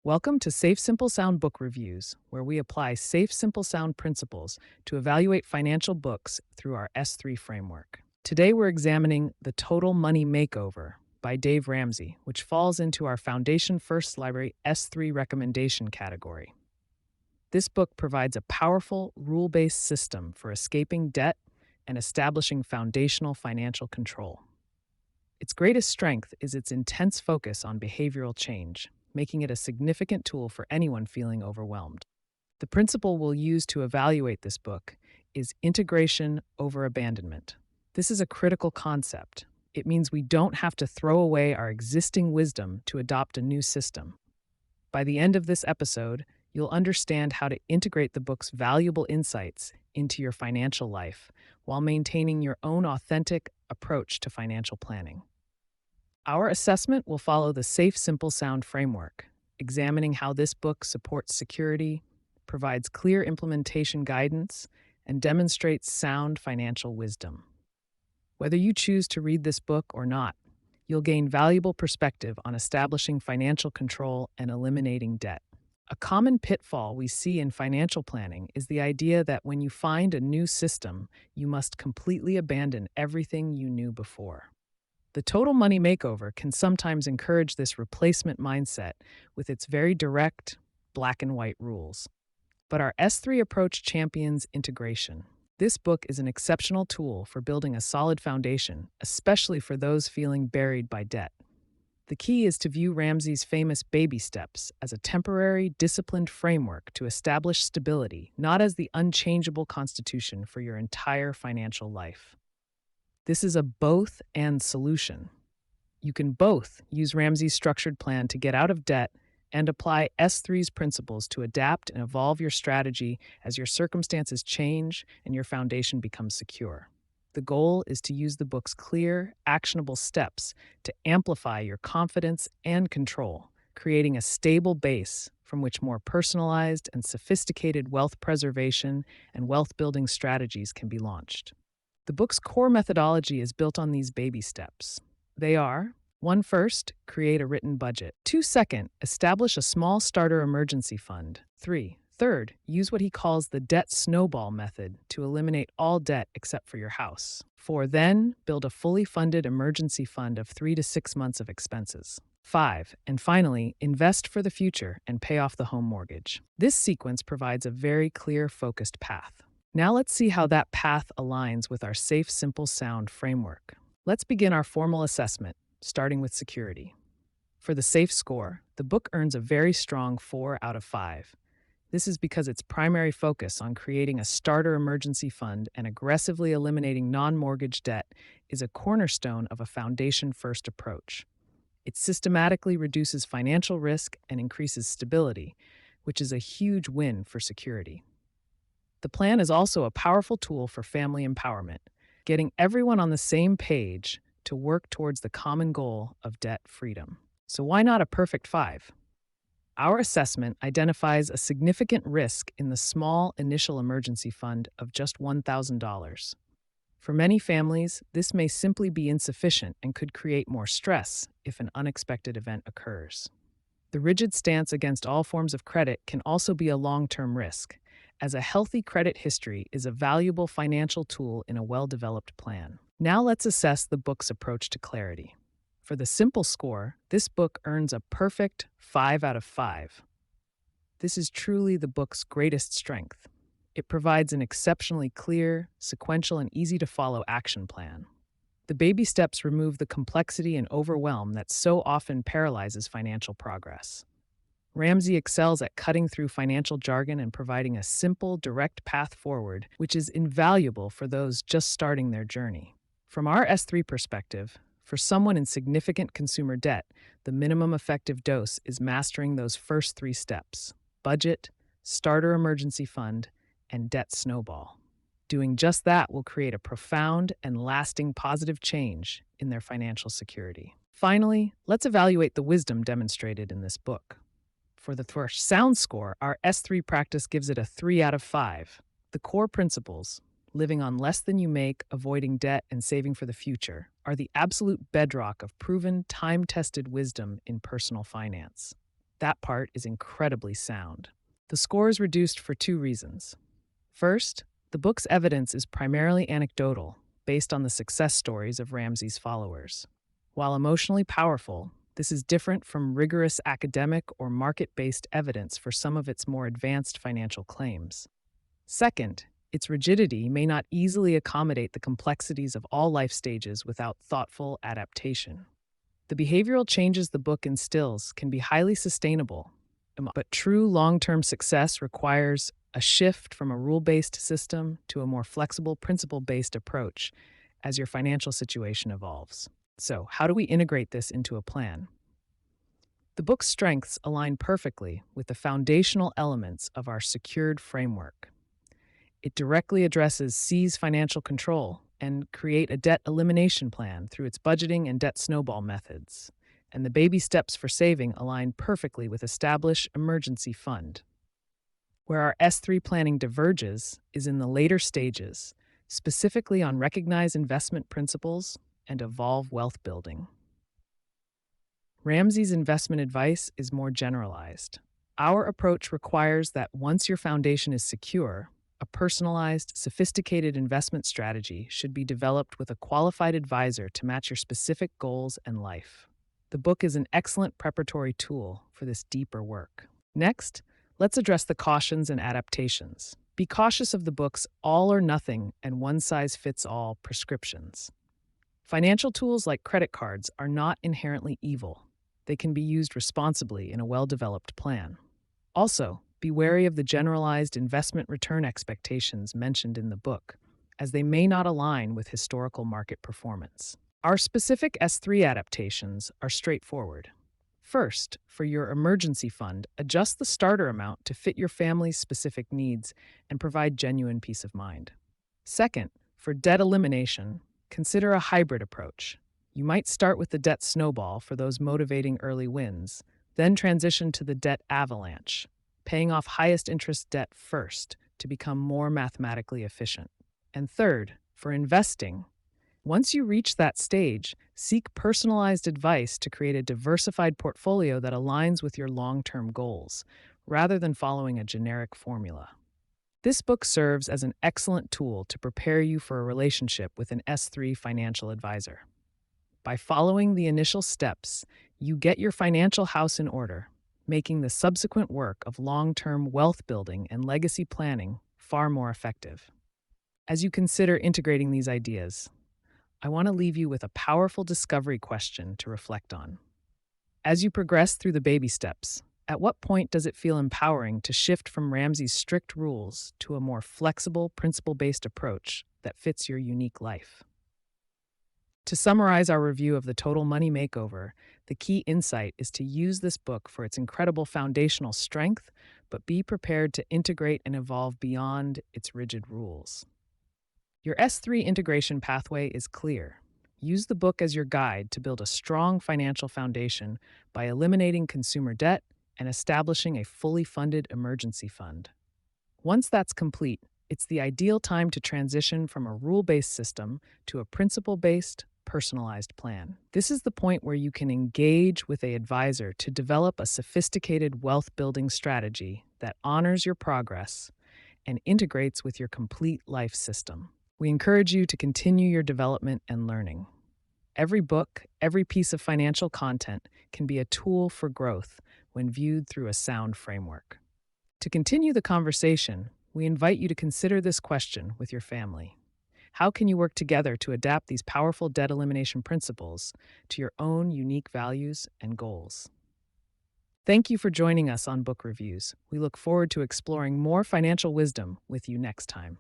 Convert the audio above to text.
Welcome to SafeSimpleSound Book Reviews, where we apply SafeSimpleSound principles to evaluate financial books through our S3 framework. Today we're examining The Total Money Makeover by Dave Ramsey, which falls into our Foundation First Library S3 recommendation category. This book provides a powerful, rule-based system for escaping debt and establishing foundational financial control. Its greatest strength is its intense focus on behavioral change, making it a significant tool for anyone feeling overwhelmed. The principle we'll use to evaluate this book is integration over abandonment. This is a critical concept. It means we don't have to throw away our existing wisdom to adopt a new system. By the end of this episode, you'll understand how to integrate the book's valuable insights into your financial life while maintaining your own authentic approach to financial planning. Our assessment will follow the SafeSimpleSound framework, examining how this book supports security, provides clear implementation guidance, and demonstrates sound financial wisdom. Whether you choose to read this book or not, you'll gain valuable perspective on establishing financial control and eliminating debt. A common pitfall we see in financial planning is the idea that when you find a new system, you must completely abandon everything you knew before. The Total Money Makeover can sometimes encourage this replacement mindset with its very direct, black and white rules. But our S3 approach champions integration. This book is an exceptional tool for building a solid foundation, especially for those feeling buried by debt. The key is to view Ramsey's famous baby steps as a temporary, disciplined framework to establish stability, not as the unchangeable constitution for your entire financial life. This is a both-and solution. You can both use Ramsey's structured plan to get out of debt and apply S3's principles to adapt and evolve your strategy as your circumstances change and your foundation becomes secure. The goal is to use the book's clear, actionable steps to amplify your confidence and control, creating a stable base from which more personalized and sophisticated wealth preservation and wealth-building strategies can be launched. The book's core methodology is built on these baby steps. They are: 1. First, create a written budget. 2. Second, establish a small starter emergency fund. 3. Third, use what he calls the debt snowball method to eliminate all debt except for your house. 4. Then, build a fully funded emergency fund of 3 to 6 months of expenses. 5. And finally, invest for the future and pay off the home mortgage. This sequence provides a very clear, focused path. Now let's see how that path aligns with our SafeSimpleSound framework. Let's begin our formal assessment, starting with security. For the SAFE score, the book earns a very strong 4 out of 5. This is because its primary focus on creating a starter emergency fund and aggressively eliminating non-mortgage debt is a cornerstone of a foundation-first approach. It systematically reduces financial risk and increases stability, which is a huge win for security. The plan is also a powerful tool for family empowerment, getting everyone on the same page to work towards the common goal of debt freedom. So why not a perfect 5? Our assessment identifies a significant risk in the small initial emergency fund of just $1,000. For many families, this may simply be insufficient and could create more stress if an unexpected event occurs. The rigid stance against all forms of credit can also be a long-term risk, as a healthy credit history is a valuable financial tool in a well-developed plan. Now let's assess the book's approach to clarity. For the simple score, this book earns a perfect 5 out of 5. This is truly the book's greatest strength. It provides an exceptionally clear, sequential, and easy-to-follow action plan. The baby steps remove the complexity and overwhelm that so often paralyzes financial progress. Ramsey excels at cutting through financial jargon and providing a simple, direct path forward, which is invaluable for those just starting their journey. From our S3 perspective, for someone in significant consumer debt, the minimum effective dose is mastering those first 3 steps: budget, starter emergency fund, and debt snowball. Doing just that will create a profound and lasting positive change in their financial security. Finally, let's evaluate the wisdom demonstrated in this book. For the sound score, our S3 practice gives it a 3 out of 5. The core principles, living on less than you make, avoiding debt, and saving for the future, are the absolute bedrock of proven, time-tested wisdom in personal finance. That part is incredibly sound. The score is reduced for two reasons. First, the book's evidence is primarily anecdotal, based on the success stories of Ramsey's followers. While emotionally powerful, this is different from rigorous academic or market-based evidence for some of its more advanced financial claims. Second, its rigidity may not easily accommodate the complexities of all life stages without thoughtful adaptation. The behavioral changes the book instills can be highly sustainable, but true long-term success requires a shift from a rule-based system to a more flexible, principle-based approach as your financial situation evolves. So, how do we integrate this into a plan? The book's strengths align perfectly with the foundational elements of our secured framework. It directly addresses seize financial control and create a debt elimination plan through its budgeting and debt snowball methods. And the baby steps for saving align perfectly with establish emergency fund. Where our S3 planning diverges is in the later stages, specifically on recognize investment principles and evolve wealth building. Ramsey's investment advice is more generalized. Our approach requires that once your foundation is secure, a personalized, sophisticated investment strategy should be developed with a qualified advisor to match your specific goals and life. The book is an excellent preparatory tool for this deeper work. Next, let's address the cautions and adaptations. Be cautious of the book's all or nothing and one-size-fits-all prescriptions. Financial tools like credit cards are not inherently evil. They can be used responsibly in a well-developed plan. Also, be wary of the generalized investment return expectations mentioned in the book, as they may not align with historical market performance. Our specific S3 adaptations are straightforward. First, for your emergency fund, adjust the starter amount to fit your family's specific needs and provide genuine peace of mind. Second, for debt elimination, consider a hybrid approach. You might start with the debt snowball for those motivating early wins, then transition to the debt avalanche, paying off highest interest debt first to become more mathematically efficient. And third, for investing, once you reach that stage, seek personalized advice to create a diversified portfolio that aligns with your long-term goals, rather than following a generic formula. This book serves as an excellent tool to prepare you for a relationship with an S3 financial advisor. By following the initial steps, you get your financial house in order, making the subsequent work of long-term wealth building and legacy planning far more effective. As you consider integrating these ideas, I want to leave you with a powerful discovery question to reflect on. As you progress through the baby steps, at what point does it feel empowering to shift from Ramsey's strict rules to a more flexible, principle-based approach that fits your unique life? To summarize our review of the Total Money Makeover, the key insight is to use this book for its incredible foundational strength, but be prepared to integrate and evolve beyond its rigid rules. Your S3 integration pathway is clear. Use the book as your guide to build a strong financial foundation by eliminating consumer debt and establishing a fully funded emergency fund. Once that's complete, it's the ideal time to transition from a rule-based system to a principle-based, personalized plan. This is the point where you can engage with an advisor to develop a sophisticated wealth-building strategy that honors your progress and integrates with your complete life system. We encourage you to continue your development and learning. Every book, every piece of financial content can be a tool for growth when viewed through a sound framework. To continue the conversation, we invite you to consider this question with your family. How can you work together to adapt these powerful debt elimination principles to your own unique values and goals? Thank you for joining us on Book Reviews. We look forward to exploring more financial wisdom with you next time.